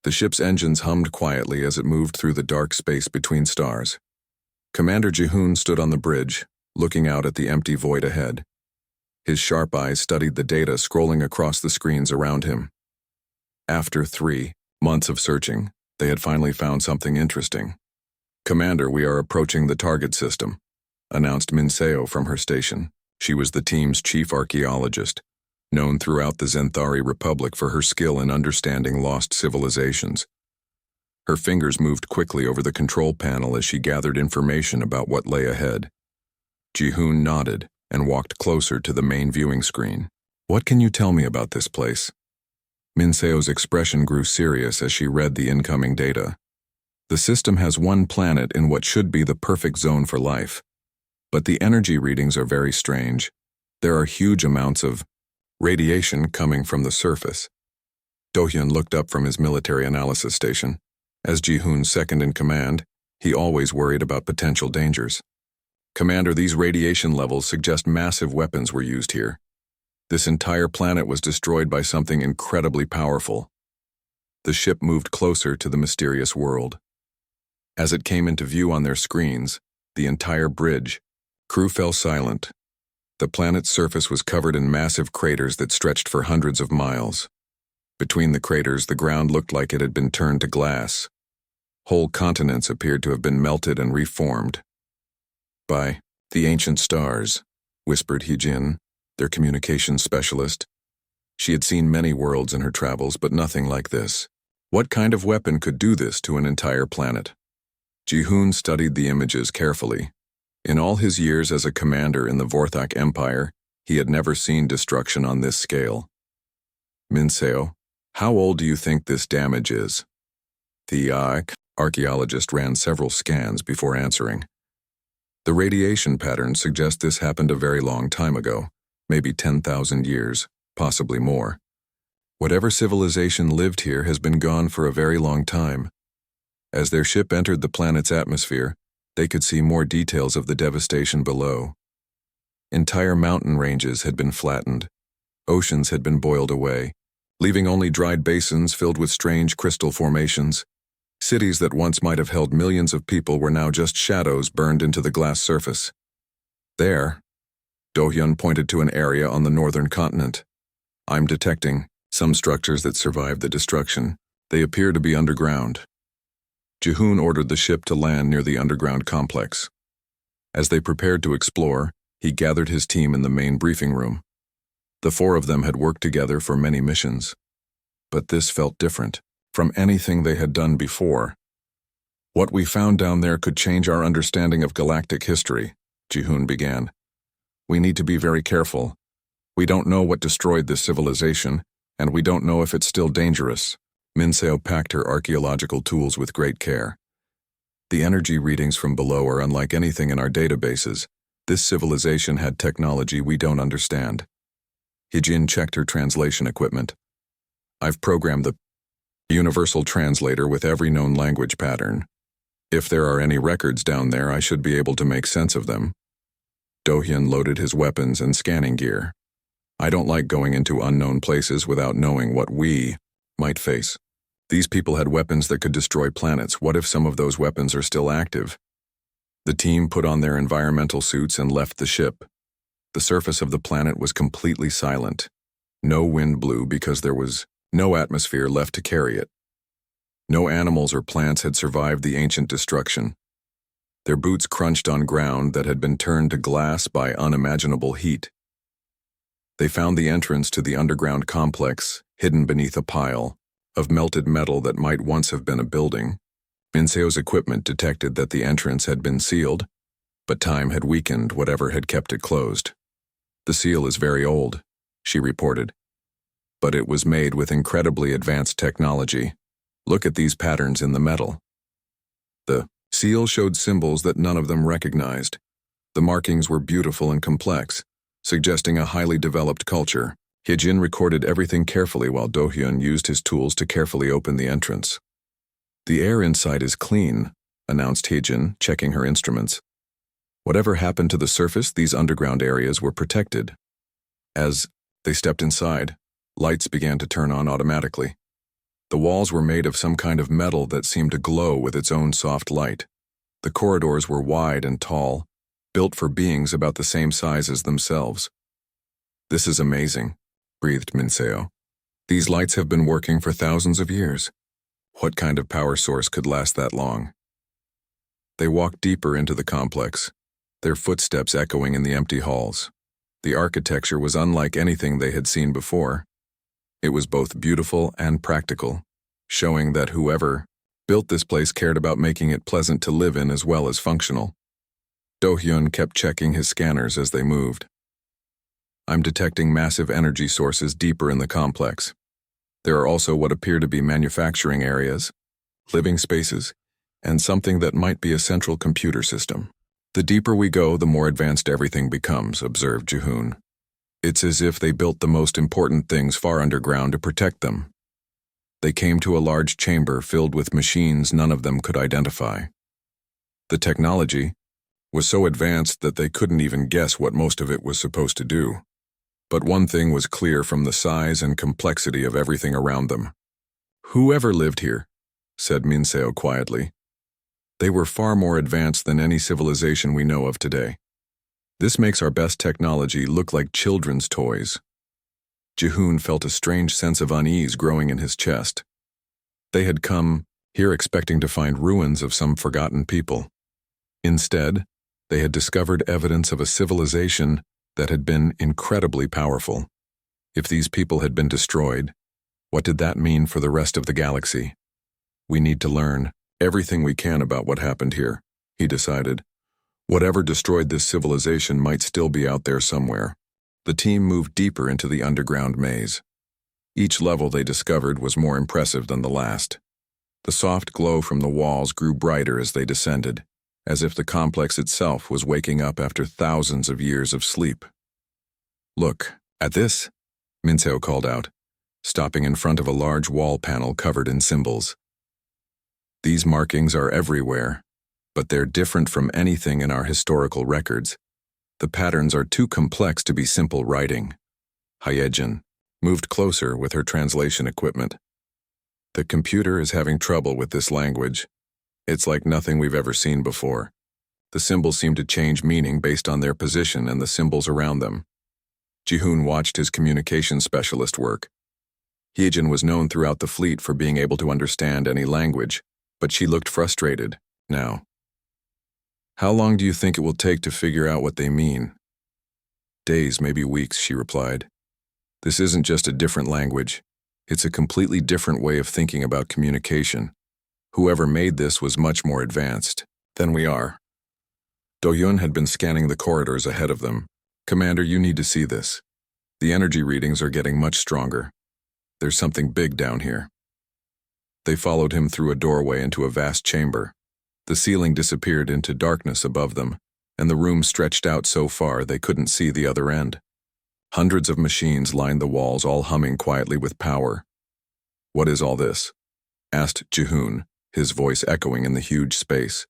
The ship's engines hummed quietly as it moved through the dark space between stars. Commander Jihoon stood on the bridge, looking out at the empty void ahead. His sharp eyes studied the data scrolling across the screens around him. After 3 months of searching, they had finally found something interesting. "Commander, we are approaching the target system," announced Minseo from her station. She was the team's chief archaeologist, known throughout the Zenthari Republic for her skill in understanding lost civilizations. Her fingers moved quickly over the control panel as she gathered information about what lay ahead. Jihoon nodded and walked closer to the main viewing screen. "What can you tell me about this place?" Minseo's expression grew serious as she read the incoming data. "The system has one planet in what should be the perfect zone for life. But the energy readings are very strange. There are huge amounts of radiation coming from the surface." Dohyun looked up from his military analysis station. As Jihoon's second in command, he always worried about potential dangers. "Commander, these radiation levels suggest massive weapons were used here. This entire planet was destroyed by something incredibly powerful." The ship moved closer to the mysterious world. As it came into view on their screens, the entire bridge, crew fell silent. The planet's surface was covered in massive craters that stretched for hundreds of miles. Between the craters, the ground looked like it had been turned to glass. Whole continents appeared to have been melted and reformed. "By the ancient stars," whispered Heejin, their communications specialist. She had seen many worlds in her travels, but nothing like this. What kind of weapon could do this to an entire planet? Jihoon studied the images carefully. In all his years as a commander in the Vorthak Empire, he had never seen destruction on this scale. "Minseo, how old do you think this damage is?" The archaeologist ran several scans before answering. "The radiation patterns suggest this happened a very long time ago, maybe 10,000 years, possibly more. Whatever civilization lived here has been gone for a very long time." As their ship entered the planet's atmosphere, they could see more details of the devastation below. Entire mountain ranges had been flattened. Oceans had been boiled away, leaving only dried basins filled with strange crystal formations. Cities that once might have held millions of people were now just shadows burned into the glass surface. "There," Dohyun pointed to an area on the northern continent. "I'm detecting some structures that survived the destruction. They appear to be underground." Jihoon ordered the ship to land near the underground complex. As they prepared to explore, he gathered his team in the main briefing room. The 4 of them had worked together for many missions. But this felt different from anything they had done before. "What we found down there could change our understanding of galactic history," Jihoon began. "We need to be very careful. We don't know what destroyed this civilization, and we don't know if it's still dangerous." Minseo packed her archaeological tools with great care. "The energy readings from below are unlike anything in our databases. This civilization had technology we don't understand." Heejin checked her translation equipment. "I've programmed the universal translator with every known language pattern. If there are any records down there, I should be able to make sense of them." Dohyun loaded his weapons and scanning gear. "I don't like going into unknown places without knowing what we might face. These people had weapons that could destroy planets. What if some of those weapons are still active?" The team put on their environmental suits and left the ship. The surface of the planet was completely silent. No wind blew because there was no atmosphere left to carry it. No animals or plants had survived the ancient destruction. Their boots crunched on ground that had been turned to glass by unimaginable heat. They found the entrance to the underground complex, hidden beneath a pile of melted metal that might once have been a building. Minseo's equipment detected that the entrance had been sealed, but time had weakened whatever had kept it closed. "The seal is very old," she reported, "but it was made with incredibly advanced technology. Look at these patterns in the metal." The seal showed symbols that none of them recognized. The markings were beautiful and complex, suggesting a highly developed culture. Heejin recorded everything carefully while Dohyun used his tools to carefully open the entrance. "The air inside is clean," announced Heejin, checking her instruments. Whatever happened to the surface, these underground areas were protected. As they stepped inside, lights began to turn on automatically. The walls were made of some kind of metal that seemed to glow with its own soft light. The corridors were wide and tall, built for beings about the same size as themselves. "This is amazing," breathed Minseo. "These lights have been working for thousands of years. What kind of power source could last that long?" They walked deeper into the complex, their footsteps echoing in the empty halls. The architecture was unlike anything they had seen before. It was both beautiful and practical, showing that whoever built this place cared about making it pleasant to live in as well as functional. Do-hyun kept checking his scanners as they moved. "I'm detecting massive energy sources deeper in the complex. There are also what appear to be manufacturing areas, living spaces, and something that might be a central computer system. The deeper we go, the more advanced everything becomes," observed Ji-hoon. "It's as if they built the most important things far underground to protect them." They came to a large chamber filled with machines none of them could identify. The technology was so advanced that they couldn't even guess what most of it was supposed to do. But one thing was clear from the size and complexity of everything around them. "Whoever lived here," said Minseo quietly. "They were far more advanced than any civilization we know of today. This makes our best technology look like children's toys." Ji-hoon felt a strange sense of unease growing in his chest. They had come here expecting to find ruins of some forgotten people. Instead, they had discovered evidence of a civilization that had been incredibly powerful. If these people had been destroyed, what did that mean for the rest of the galaxy? "We need to learn everything we can about what happened here," he decided. Whatever destroyed this civilization might still be out there somewhere. The team moved deeper into the underground maze. Each level they discovered was more impressive than the last. The soft glow from the walls grew brighter as they descended, as if the complex itself was waking up after thousands of years of sleep. "Look, at this," Minseo called out, stopping in front of a large wall panel covered in symbols. "These markings are everywhere, but they're different from anything in our historical records. The patterns are too complex to be simple writing." Hyejin moved closer with her translation equipment. "The computer is having trouble with this language. It's like nothing we've ever seen before. The symbols seem to change meaning based on their position and the symbols around them." Ji-hoon watched his communication specialist work. Hyejin was known throughout the fleet for being able to understand any language, but she looked frustrated now. "How long do you think it will take to figure out what they mean?" "Days, maybe weeks," she replied. "This isn't just a different language. It's a completely different way of thinking about communication. Whoever made this was much more advanced than we are." Do-hyun had been scanning the corridors ahead of them. "Commander, you need to see this. The energy readings are getting much stronger. There's something big down here." They followed him through a doorway into a vast chamber. The ceiling disappeared into darkness above them, and the room stretched out so far they couldn't see the other end. Hundreds of machines lined the walls, all humming quietly with power. "What is all this?" asked Ji-hoon, his voice echoing in the huge space.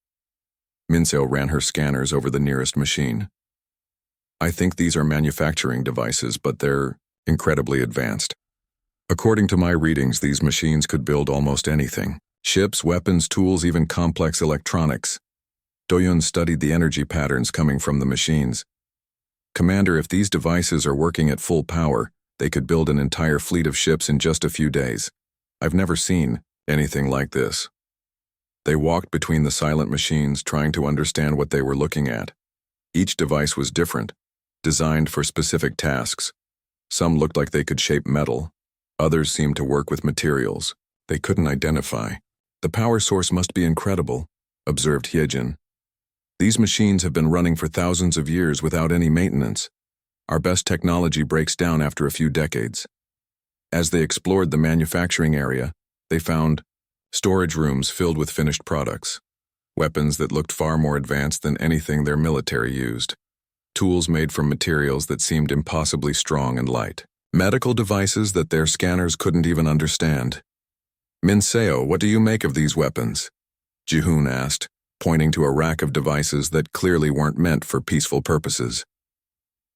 Minseo ran her scanners over the nearest machine. "I think these are manufacturing devices, but they're incredibly advanced. According to my readings, these machines could build almost anything. Ships, weapons, tools, even complex electronics." Do-hyun studied the energy patterns coming from the machines. "Commander, if these devices are working at full power, they could build an entire fleet of ships in just a few days. I've never seen anything like this." They walked between the silent machines, trying to understand what they were looking at. Each device was different, designed for specific tasks. Some looked like they could shape metal. Others seemed to work with materials they couldn't identify. "The power source must be incredible," observed Hyejin. "These machines have been running for thousands of years without any maintenance. Our best technology breaks down after a few decades." As they explored the manufacturing area, they found storage rooms filled with finished products, weapons that looked far more advanced than anything their military used, tools made from materials that seemed impossibly strong and light, medical devices that their scanners couldn't even understand. "Minseo, what do you make of these weapons?" Ji-hoon asked, pointing to a rack of devices that clearly weren't meant for peaceful purposes.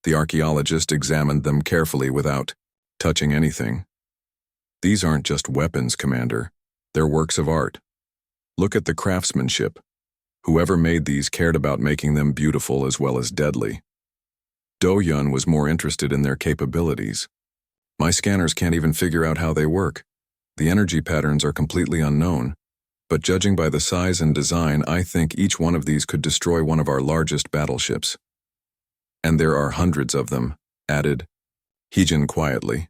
The archaeologist examined them carefully without touching anything. These aren't just weapons, Commander. They're works of art. Look at the craftsmanship. Whoever made these cared about making them beautiful as well as deadly. Do-hyun was more interested in their capabilities. My scanners can't even figure out how they work. The energy patterns are completely unknown, but judging by the size and design, I think each one of these could destroy one of our largest battleships. And there are hundreds of them, added Heejin quietly.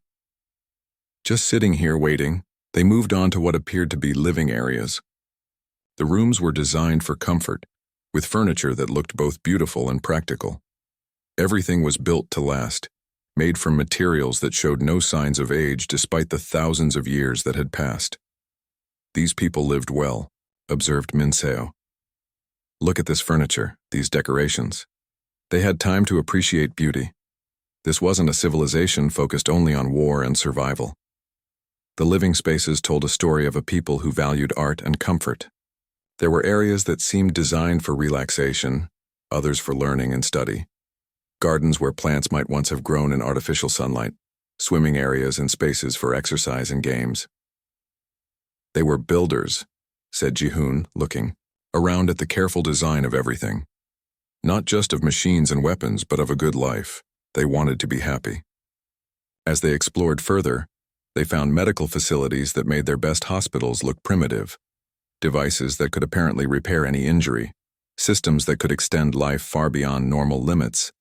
Just sitting here waiting, they moved on to what appeared to be living areas. The rooms were designed for comfort, with furniture that looked both beautiful and practical. Everything was built to last, made from materials that showed no signs of age despite the thousands of years that had passed. These people lived well, observed Minseo. Look at this furniture, these decorations. They had time to appreciate beauty. This wasn't a civilization focused only on war and survival. The living spaces told a story of a people who valued art and comfort. There were areas that seemed designed for relaxation, others for learning and study. Gardens where plants might once have grown in artificial sunlight, swimming areas and spaces for exercise and games. They were builders, said Ji-hoon, looking around at the careful design of everything. Not just of machines and weapons, but of a good life. They wanted to be happy. As they explored further, they found medical facilities that made their best hospitals look primitive, devices that could apparently repair any injury, systems that could extend life far beyond normal limits,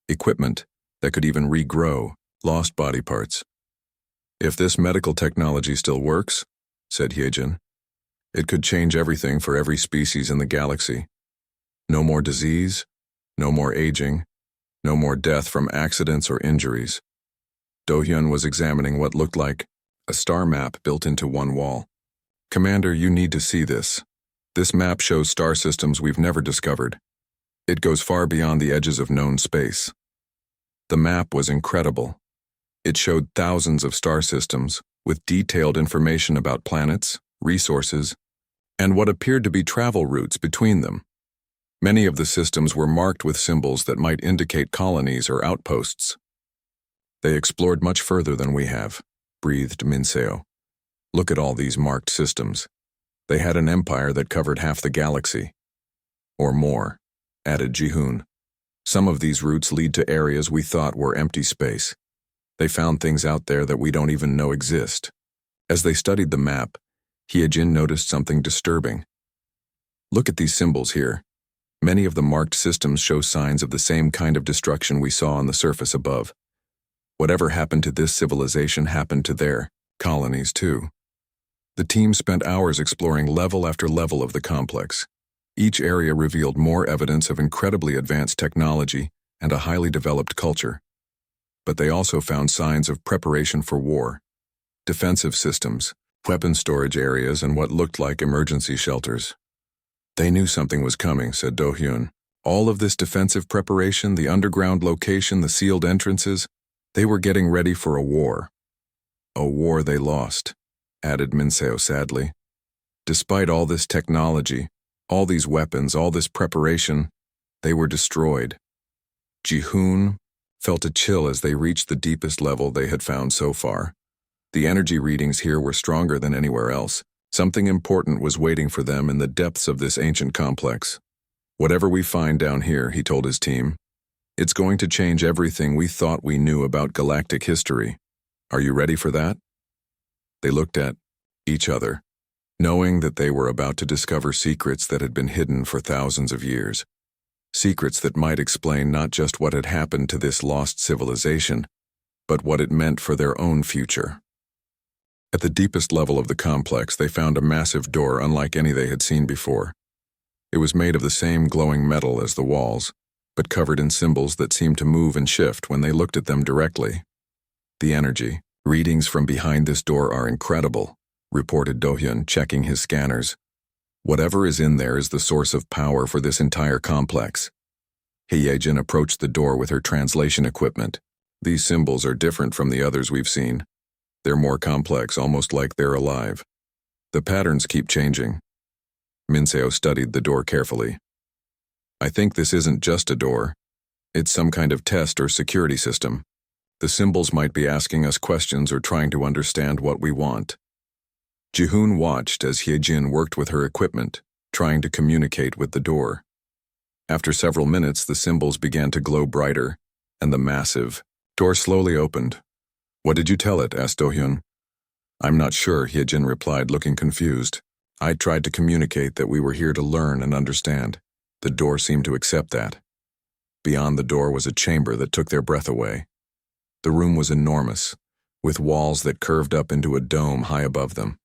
equipment that could even regrow lost body parts. If this medical technology still works, said Hyejin, it could change everything for every species in the galaxy. No more disease, no more aging, no more death from accidents or injuries. Do-hyun was examining what looked like a star map built into one wall. Commander, you need to see this. This map shows star systems we've never discovered. It goes far beyond the edges of known space. The map was incredible. It showed thousands of star systems with detailed information about planets, resources, and what appeared to be travel routes between them. Many of the systems were marked with symbols that might indicate colonies or outposts. They explored much further than we have, breathed Minseo. Look at all these marked systems. They had an empire that covered half the galaxy. Or more, added Ji-hoon. Some of these routes lead to areas we thought were empty space. They found things out there that we don't even know exist. As they studied the map, Hyejin noticed something disturbing. Look at these symbols here. Many of the marked systems show signs of the same kind of destruction we saw on the surface above. Whatever happened to this civilization happened to their colonies too. The team spent hours exploring level after level of the complex. Each area revealed more evidence of incredibly advanced technology and a highly developed culture. But they also found signs of preparation for war, defensive systems, weapon storage areas, and what looked like emergency shelters. They knew something was coming, said Do-hyun. All of this defensive preparation, the underground location, the sealed entrances, they were getting ready for a war. A war they lost, added Minseo sadly. Despite all this technology, all these weapons, all this preparation, they were destroyed. Ji-hoon felt a chill as they reached the deepest level they had found so far. The energy readings here were stronger than anywhere else. Something important was waiting for them in the depths of this ancient complex. Whatever we find down here, he told his team, it's going to change everything we thought we knew about galactic history. Are you ready for that? They looked at each other, knowing that they were about to discover secrets that had been hidden for thousands of years. Secrets that might explain not just what had happened to this lost civilization, but what it meant for their own future. At the deepest level of the complex, they found a massive door unlike any they had seen before. It was made of the same glowing metal as the walls, but covered in symbols that seemed to move and shift when they looked at them directly. The energy readings from behind this door are incredible, reported Do-hyun, checking his scanners. Whatever is in there is the source of power for this entire complex. Hyejin approached the door with her translation equipment. These symbols are different from the others we've seen. They're more complex, almost like they're alive. The patterns keep changing. Minseo studied the door carefully. I think this isn't just a door. It's some kind of test or security system. The symbols might be asking us questions or trying to understand what we want. Jihoon watched as Hyejin worked with her equipment, trying to communicate with the door. After several minutes, the symbols began to glow brighter, and the massive door slowly opened. "What did you tell it?" asked Do-hyun. "I'm not sure," Hyejin replied, looking confused. "I tried to communicate that we were here to learn and understand." The door seemed to accept that. Beyond the door was a chamber that took their breath away. The room was enormous, with walls that curved up into a dome high above them.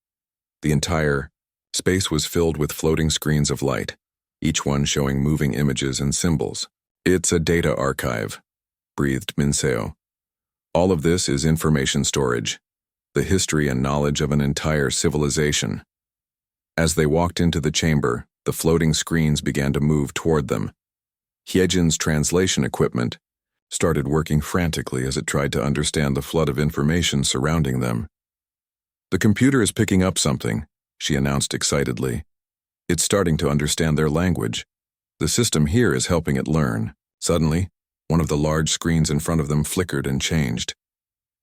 The entire space was filled with floating screens of light, each one showing moving images and symbols. "It's a data archive," breathed Minseo. "All of this is information storage, the history and knowledge of an entire civilization." As they walked into the chamber, the floating screens began to move toward them. Hyejin's translation equipment started working frantically as it tried to understand the flood of information surrounding them. "The computer is picking up something," she announced excitedly. "It's starting to understand their language. The system here is helping it learn." Suddenly, one of the large screens in front of them flickered and changed.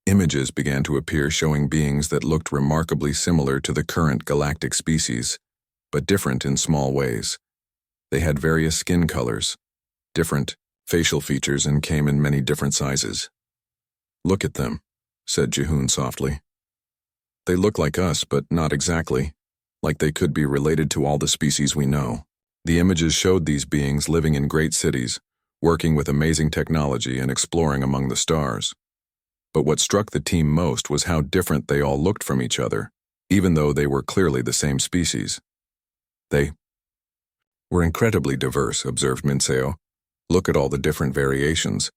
Images began to appear showing beings that looked remarkably similar to the current galactic species, but different in small ways. They had various skin colors, different facial features, and came in many different sizes. "Look at them," said Jihoon softly. "They look like us, but not exactly, like they could be related to all the species we know." The images showed these beings living in great cities, working with amazing technology and exploring among the stars. But what struck the team most was how different they all looked from each other, even though they were clearly the same species. "They were incredibly diverse," observed Minseo. "Look at all the different variations.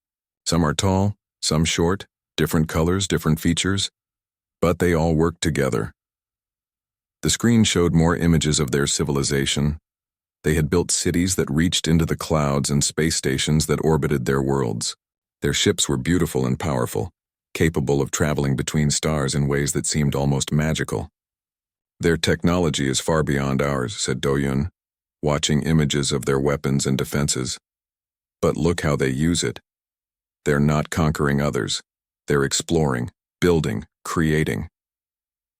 Some are tall, some short, different colors, different features, but they all worked together." The screen showed more images of their civilization. They had built cities that reached into the clouds and space stations that orbited their worlds. Their ships were beautiful and powerful, capable of traveling between stars in ways that seemed almost magical. "Their technology is far beyond ours," said Do-hyun, watching images of their weapons and defenses. "But look how they use it. They're not conquering others. They're exploring, building, creating."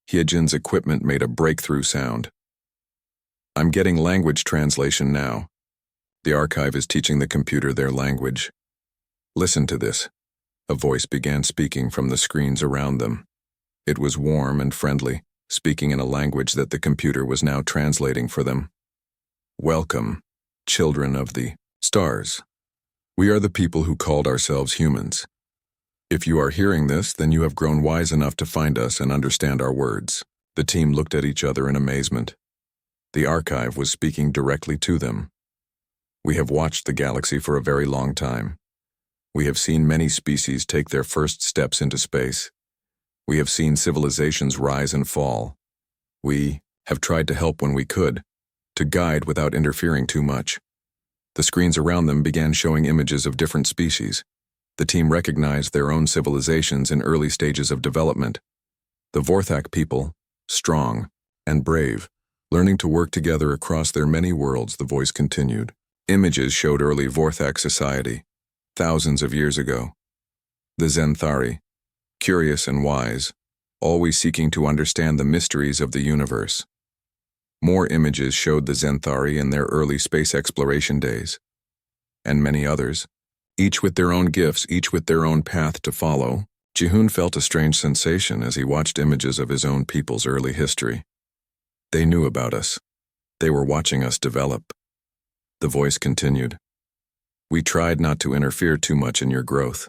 Hyejin's equipment made a breakthrough sound. "I'm getting language translation now. The archive is teaching the computer their language. Listen to this." A voice began speaking from the screens around them. It was warm and friendly, speaking in a language that the computer was now translating for them. "Welcome, children of the stars. We are the people who called ourselves humans. If you are hearing this, then you have grown wise enough to find us and understand our words." The team looked at each other in amazement. The archive was speaking directly to them. "We have watched the galaxy for a very long time. We have seen many species take their first steps into space. We have seen civilizations rise and fall. We have tried to help when we could, to guide without interfering too much." The screens around them began showing images of different species. The team recognized their own civilizations in early stages of development. The Vorthak people, strong and brave, learning to work together across their many worlds, the voice continued. Images showed early Vorthak society, thousands of years ago. The Zenthari, curious and wise, always seeking to understand the mysteries of the universe. More images showed the Zenthari in their early space exploration days. And many others, each with their own gifts, each with their own path to follow. Jihoon felt a strange sensation as he watched images of his own people's early history. They knew about us. They were watching us develop. The voice continued. "We tried not to interfere too much in your growth.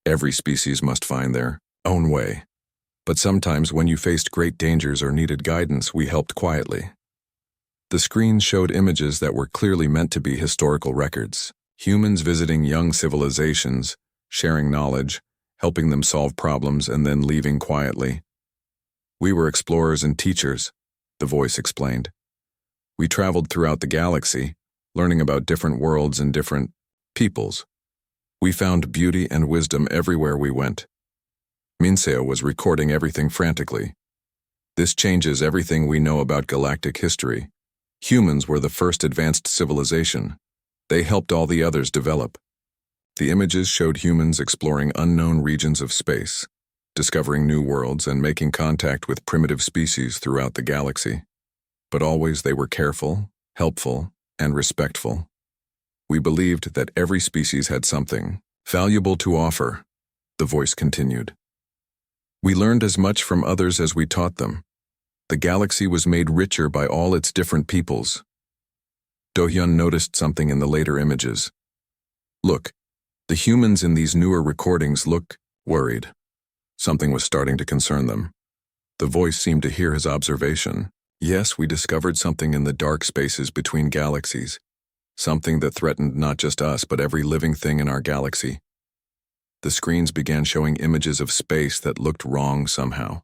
Every species must find their own way. But sometimes when you faced great dangers or needed guidance, we helped quietly." The screens showed images that were clearly meant to be historical records. Humans visiting young civilizations, sharing knowledge, helping them solve problems, and then leaving quietly. "We were explorers and teachers," the voice explained. "We traveled throughout the galaxy, learning about different worlds and different peoples. We found beauty and wisdom everywhere we went." Minseo was recording everything frantically. "This changes everything we know about galactic history. Humans were the first advanced civilization. They helped all the others develop. The images showed humans exploring unknown regions of space, discovering new worlds and making contact with primitive species throughout the galaxy. But always they were careful, helpful, and respectful. We believed that every species had something valuable to offer, the voice continued. We learned as much from others as we taught them. The galaxy was made richer by all its different peoples. Do-hyun noticed something in the later images. Look, the humans in these newer recordings look worried. Something was starting to concern them. The voice seemed to hear his observation. Yes, we discovered something in the dark spaces between galaxies. Something that threatened not just us, but every living thing in our galaxy. The screens began showing images of space that looked wrong somehow.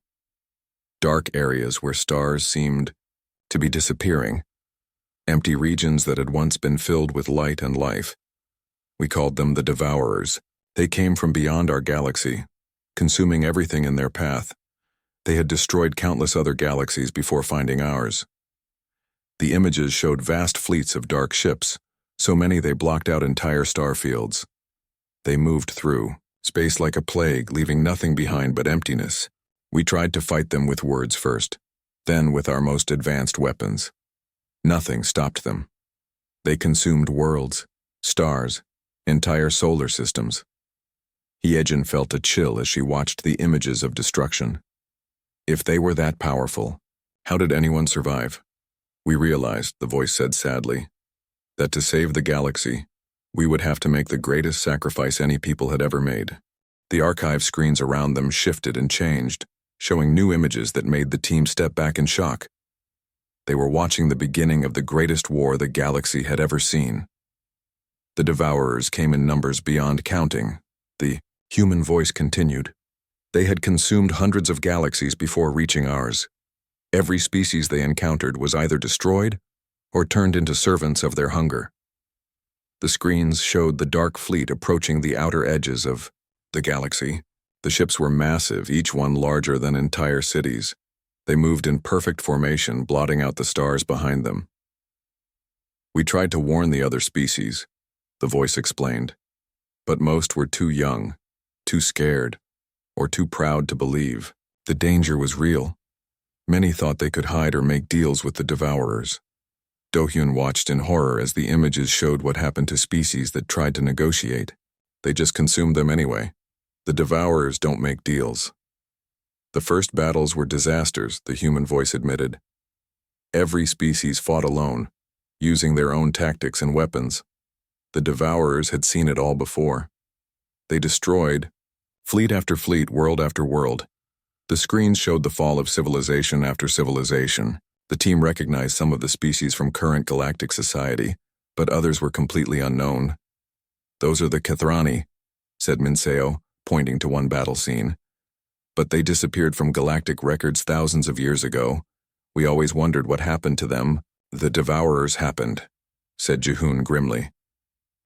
Dark areas where stars seemed to be disappearing. Empty regions that had once been filled with light and life. We called them the Devourers. They came from beyond our galaxy, consuming everything in their path. They had destroyed countless other galaxies before finding ours. The images showed vast fleets of dark ships, so many they blocked out entire star fields. They moved through space like a plague, leaving nothing behind but emptiness. We tried to fight them with words first, then with our most advanced weapons. Nothing stopped them. They consumed worlds, stars, entire solar systems. Hyejin felt a chill as she watched the images of destruction. If they were that powerful, how did anyone survive? We realized, the voice said sadly, that to save the galaxy, we would have to make the greatest sacrifice any people had ever made. The archive screens around them shifted and changed, showing new images that made the team step back in shock. They were watching the beginning of the greatest war the galaxy had ever seen. The Devourers came in numbers beyond counting. The human voice continued. They had consumed hundreds of galaxies before reaching ours. Every species they encountered was either destroyed or turned into servants of their hunger. The screens showed the dark fleet approaching the outer edges of the galaxy. The ships were massive, each one larger than entire cities. They moved in perfect formation, blotting out the stars behind them. We tried to warn the other species, the voice explained, but most were too young, too scared, or too proud to believe. The danger was real. Many thought they could hide or make deals with the Devourers. Do-hyun watched in horror as the images showed what happened to species that tried to negotiate. They just consumed them anyway. The Devourers don't make deals. The first battles were disasters, the human voice admitted. Every species fought alone, using their own tactics and weapons. The Devourers had seen it all before. They destroyed fleet after fleet, world after world. The screens showed the fall of civilization after civilization. The team recognized some of the species from current galactic society, but others were completely unknown. Those are the Kathrani, said Minseo, pointing to one battle scene. But they disappeared from galactic records thousands of years ago. We always wondered what happened to them. The Devourers happened, said Jihoon grimly.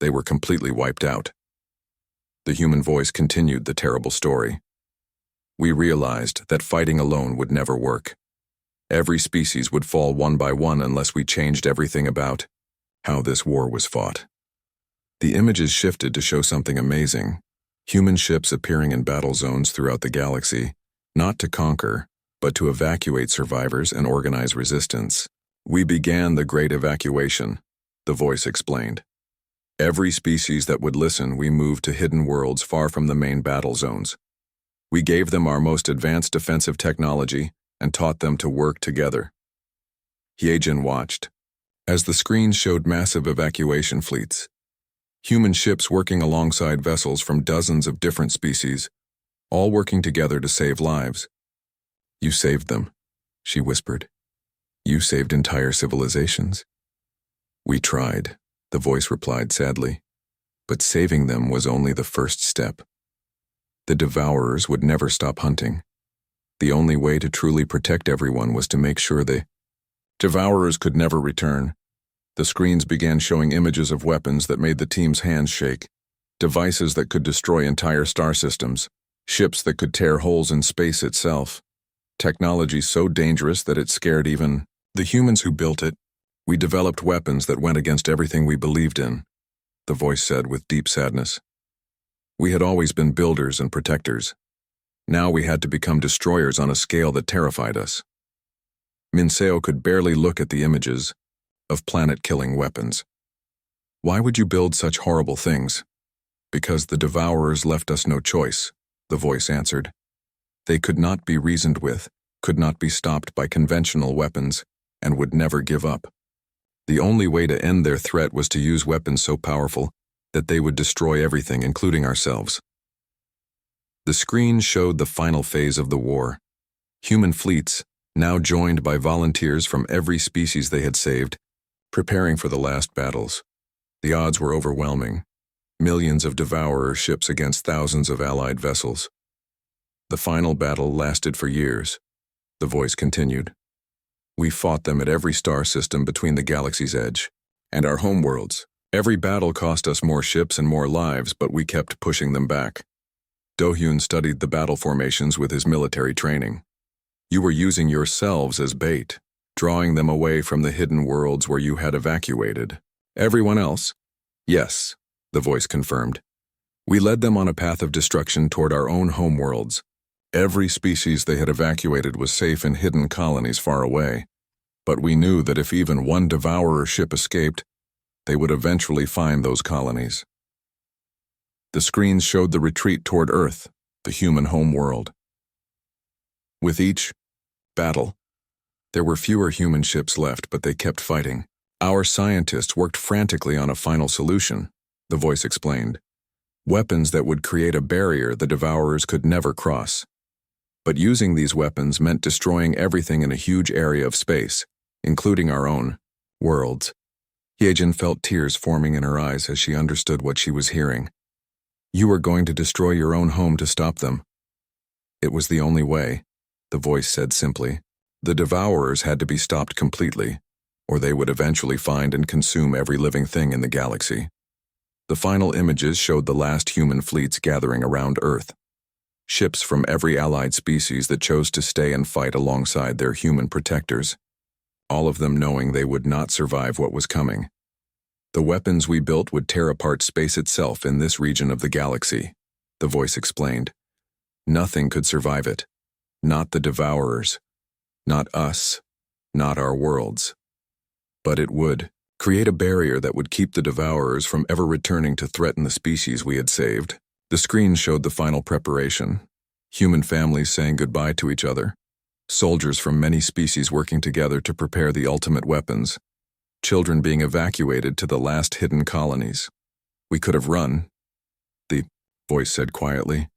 They were completely wiped out. The human voice continued the terrible story. We realized that fighting alone would never work. Every species would fall one by one unless we changed everything about how this war was fought. The images shifted to show something amazing. Human ships appearing in battle zones throughout the galaxy, not to conquer, but to evacuate survivors and organize resistance. We began the Great Evacuation, the voice explained. Every species that would listen, we moved to hidden worlds far from the main battle zones. We gave them our most advanced defensive technology and taught them to work together. Hyejin watched as the screens showed massive evacuation fleets. Human ships working alongside vessels from dozens of different species, all working together to save lives. You saved them, she whispered. You saved entire civilizations. We tried, the voice replied sadly, but saving them was only the first step. The Devourers would never stop hunting. The only way to truly protect everyone was to make sure the Devourers could never return. The screens began showing images of weapons that made the team's hands shake, devices that could destroy entire star systems, ships that could tear holes in space itself, technology so dangerous that it scared even the humans who built it. We developed weapons that went against everything we believed in, the voice said with deep sadness. We had always been builders and protectors. Now we had to become destroyers on a scale that terrified us. Minseo could barely look at the images of planet-killing weapons. Why would you build such horrible things? Because the Devourers left us no choice, the voice answered. They could not be reasoned with, could not be stopped by conventional weapons, and would never give up. The only way to end their threat was to use weapons so powerful that they would destroy everything, including ourselves. The screen showed the final phase of the war. Human fleets, now joined by volunteers from every species they had saved, preparing for the last battles. The odds were overwhelming. Millions of Devourer ships against thousands of Allied vessels. The final battle lasted for years. The voice continued. We fought them at every star system between the galaxy's edge and our homeworlds. Every battle cost us more ships and more lives, but we kept pushing them back. Do-hyun studied the battle formations with his military training. You were using yourselves as bait, drawing them away from the hidden worlds where you had evacuated. Everyone else? Yes, the voice confirmed. We led them on a path of destruction toward our own homeworlds. Every species they had evacuated was safe in hidden colonies far away. But we knew that if even one Devourer ship escaped, they would eventually find those colonies. The screens showed the retreat toward Earth, the human homeworld. With each battle, there were fewer human ships left, but they kept fighting. Our scientists worked frantically on a final solution, the voice explained. Weapons that would create a barrier the Devourers could never cross. But using these weapons meant destroying everything in a huge area of space, including our own worlds. Hyejin felt tears forming in her eyes as she understood what she was hearing. You were going to destroy your own home to stop them. It was the only way, the voice said simply. The Devourers had to be stopped completely, or they would eventually find and consume every living thing in the galaxy. The final images showed the last human fleets gathering around Earth. Ships from every allied species that chose to stay and fight alongside their human protectors, all of them knowing they would not survive what was coming. The weapons we built would tear apart space itself in this region of the galaxy, the voice explained. Nothing could survive it. Not the Devourers. Not us. Not our worlds. But it would create a barrier that would keep the Devourers from ever returning to threaten the species we had saved. The screen showed the final preparation. Human families saying goodbye to each other. Soldiers from many species working together to prepare the ultimate weapons. Children being evacuated to the last hidden colonies. We could have run, the voice said quietly.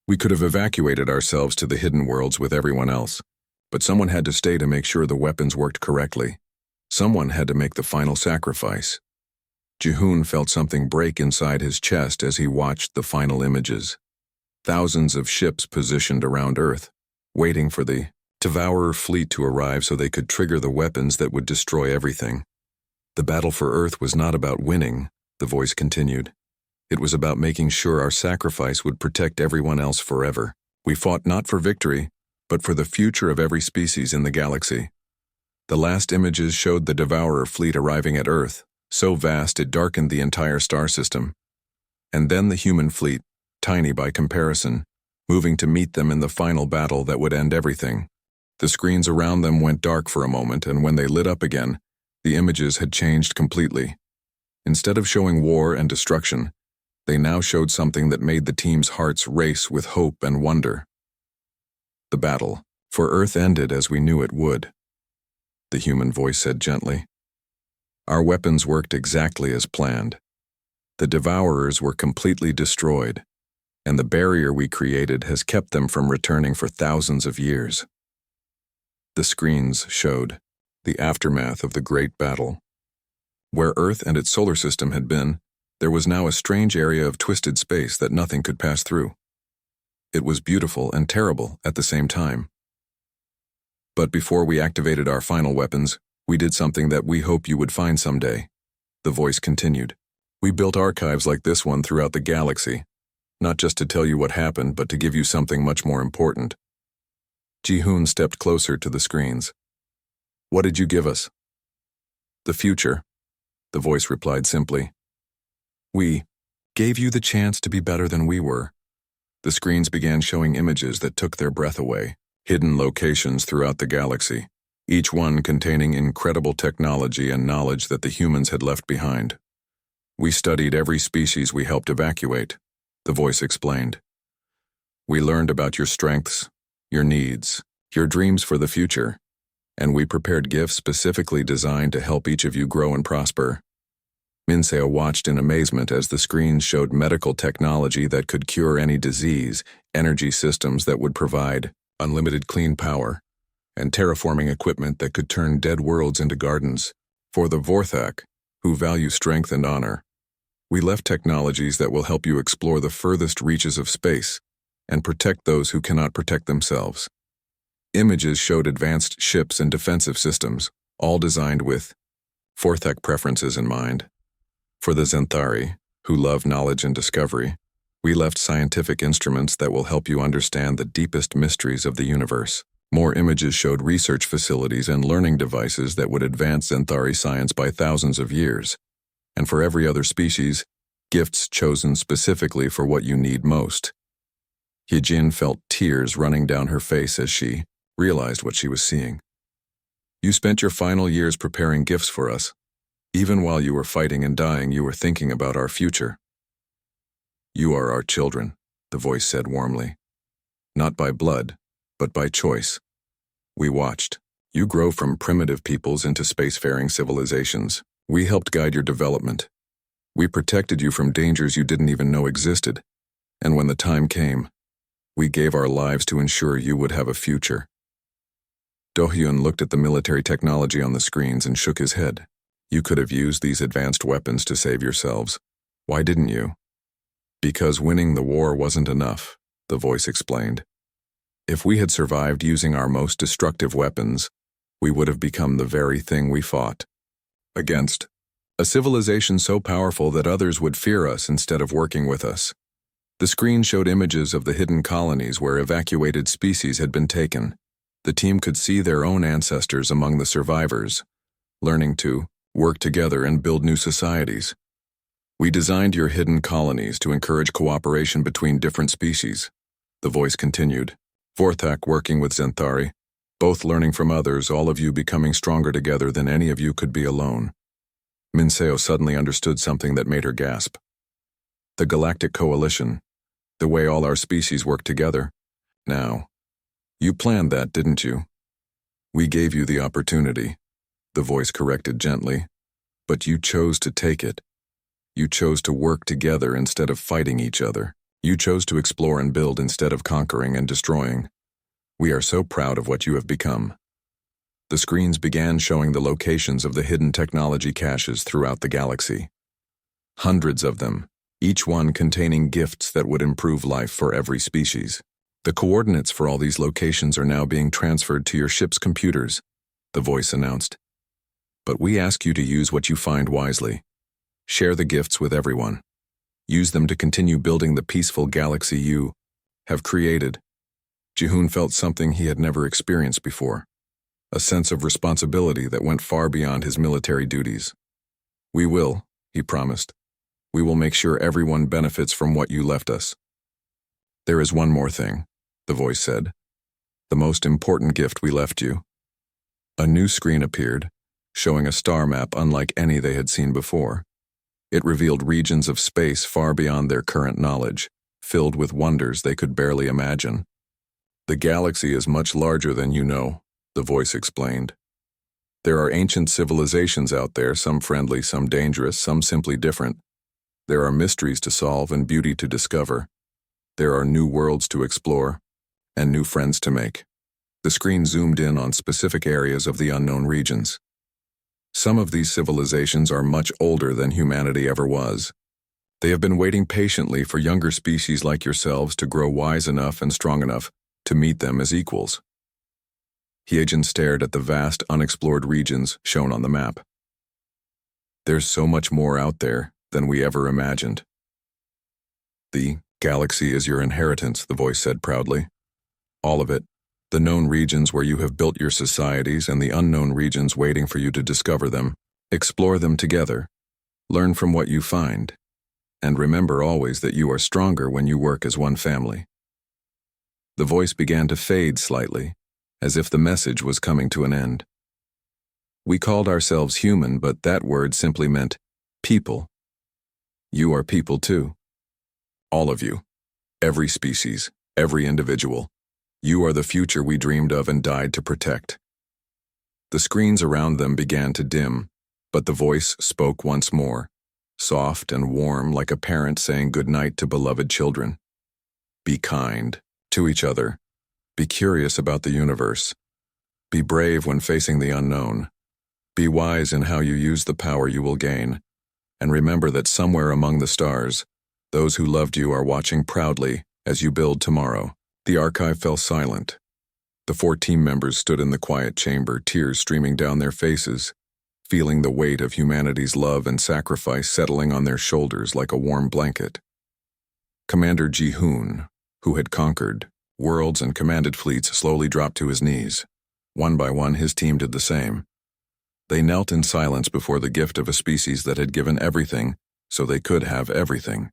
We could have evacuated ourselves to the hidden worlds with everyone else, but someone had to stay to make sure the weapons worked correctly. Someone had to make the final sacrifice. Ji-hoon felt something break inside his chest as he watched the final images. Thousands of ships positioned around Earth, waiting for the Devourer fleet to arrive so they could trigger the weapons that would destroy everything. The battle for Earth was not about winning, the voice continued. It was about making sure our sacrifice would protect everyone else forever. We fought not for victory, but for the future of every species in the galaxy. The last images showed the Devourer fleet arriving at Earth, so vast it darkened the entire star system. And then the human fleet, tiny by comparison, moving to meet them in the final battle that would end everything. The screens around them went dark for a moment, and when they lit up again, the images had changed completely. Instead of showing war and destruction, they now showed something that made the team's hearts race with hope and wonder. The battle for Earth ended as we knew it would, the human voice said gently. Our weapons worked exactly as planned. The Devourers were completely destroyed, and the barrier we created has kept them from returning for thousands of years. The screens showed the aftermath of the Great Battle. Where Earth and its solar system had been, there was now a strange area of twisted space that nothing could pass through. It was beautiful and terrible at the same time. But before we activated our final weapons, we did something that we hope you would find someday, the voice continued. We built archives like this one throughout the galaxy, not just to tell you what happened, but to give you something much more important. Ji-hoon stepped closer to the screens. What did you give us? The future, the voice replied simply. We Gave you the chance to be better than we were. The screens began showing images that took their breath away, hidden locations throughout the galaxy, each one containing incredible technology and knowledge that the humans had left behind. We studied every species we helped evacuate, the voice explained. We learned about your strengths, your needs, your dreams for the future, and we prepared gifts specifically designed to help each of you grow and prosper. Minseo watched in amazement as the screens showed medical technology that could cure any disease, energy systems that would provide unlimited clean power, and terraforming equipment that could turn dead worlds into gardens. For the Vorthak, who value strength and honor, we left technologies that will help you explore the furthest reaches of space and protect those who cannot protect themselves. Images showed advanced ships and defensive systems, all designed with Vorthak preferences in mind. For the Zenthari, who love knowledge and discovery, we left scientific instruments that will help you understand the deepest mysteries of the universe. More images showed research facilities and learning devices that would advance Zenthari science by thousands of years. And for every other species, gifts chosen specifically for what you need most. Yejin felt tears running down her face as she realized what she was seeing. You spent your final years preparing gifts for us. Even while you were fighting and dying, you were thinking about our future. You are our children, the voice said warmly. Not by blood, but by choice. We watched. You grow from primitive peoples into spacefaring civilizations. We helped guide your development. We protected you from dangers you didn't even know existed. And when the time came, we gave our lives to ensure you would have a future. Do-hyun looked at the military technology on the screens and shook his head. You could have used these advanced weapons to save yourselves. Why didn't you? Because winning the war wasn't enough, the voice explained. If we had survived using our most destructive weapons, we would have become the very thing we fought against. A civilization so powerful that others would fear us instead of working with us. The screen showed images of the hidden colonies where evacuated species had been taken. The team could see their own ancestors among the survivors, learning to work together and build new societies. We designed your hidden colonies to encourage cooperation between different species, the voice continued. Vorthak working with Zenthari, both learning from others, all of you becoming stronger together than any of you could be alone. Minseo suddenly understood something that made her gasp. The Galactic Coalition, the way all our species work together. Now, you planned that, didn't you? We gave you the opportunity, the voice corrected gently, but you chose to take it. You chose to work together instead of fighting each other. You chose to explore and build instead of conquering and destroying. We are so proud of what you have become. The screens began showing the locations of the hidden technology caches throughout the galaxy. Hundreds of them, each one containing gifts that would improve life for every species. The coordinates for all these locations are now being transferred to your ship's computers, the voice announced. But we ask you to use what you find wisely. Share the gifts with everyone. Use them to continue building the peaceful galaxy you have created. Jihoon felt something he had never experienced before, a sense of responsibility that went far beyond his military duties. We will, he promised. We will make sure everyone benefits from what you left us. There is one more thing, the voice said. The most important gift we left you. A new screen appeared, showing a star map unlike any they had seen before. It revealed regions of space far beyond their current knowledge, filled with wonders they could barely imagine. The galaxy is much larger than you know, the voice explained. There are ancient civilizations out there, some friendly, some dangerous, some simply different. There are mysteries to solve and beauty to discover. There are new worlds to explore, and new friends to make. The screen zoomed in on specific areas of the unknown regions. Some of these civilizations are much older than humanity ever was. They have been waiting patiently for younger species like yourselves to grow wise enough and strong enough to meet them as equals. Hyejin stared at the vast, unexplored regions shown on the map. There's so much more out there than we ever imagined. The galaxy is your inheritance, the voice said proudly. All of it. The known regions where you have built your societies and the unknown regions waiting for you to discover them. Explore them together. Learn from what you find. And remember always that you are stronger when you work as one family. The voice began to fade slightly, as if the message was coming to an end. We called ourselves human, but that word simply meant people. You are people too. All of you. Every species, every individual. You are the future we dreamed of and died to protect. The screens around them began to dim, but the voice spoke once more, soft and warm like a parent saying goodnight to beloved children. Be kind to each other. Be curious about the universe. Be brave when facing the unknown. Be wise in how you use the power you will gain. And remember that somewhere among the stars, those who loved you are watching proudly as you build tomorrow. The archive fell silent. The 4 team members stood in the quiet chamber, tears streaming down their faces, feeling the weight of humanity's love and sacrifice settling on their shoulders like a warm blanket. Commander Ji-hoon, who had conquered worlds and commanded fleets, slowly dropped to his knees. One by one, his team did the same. They knelt in silence before the gift of a species that had given everything so they could have everything.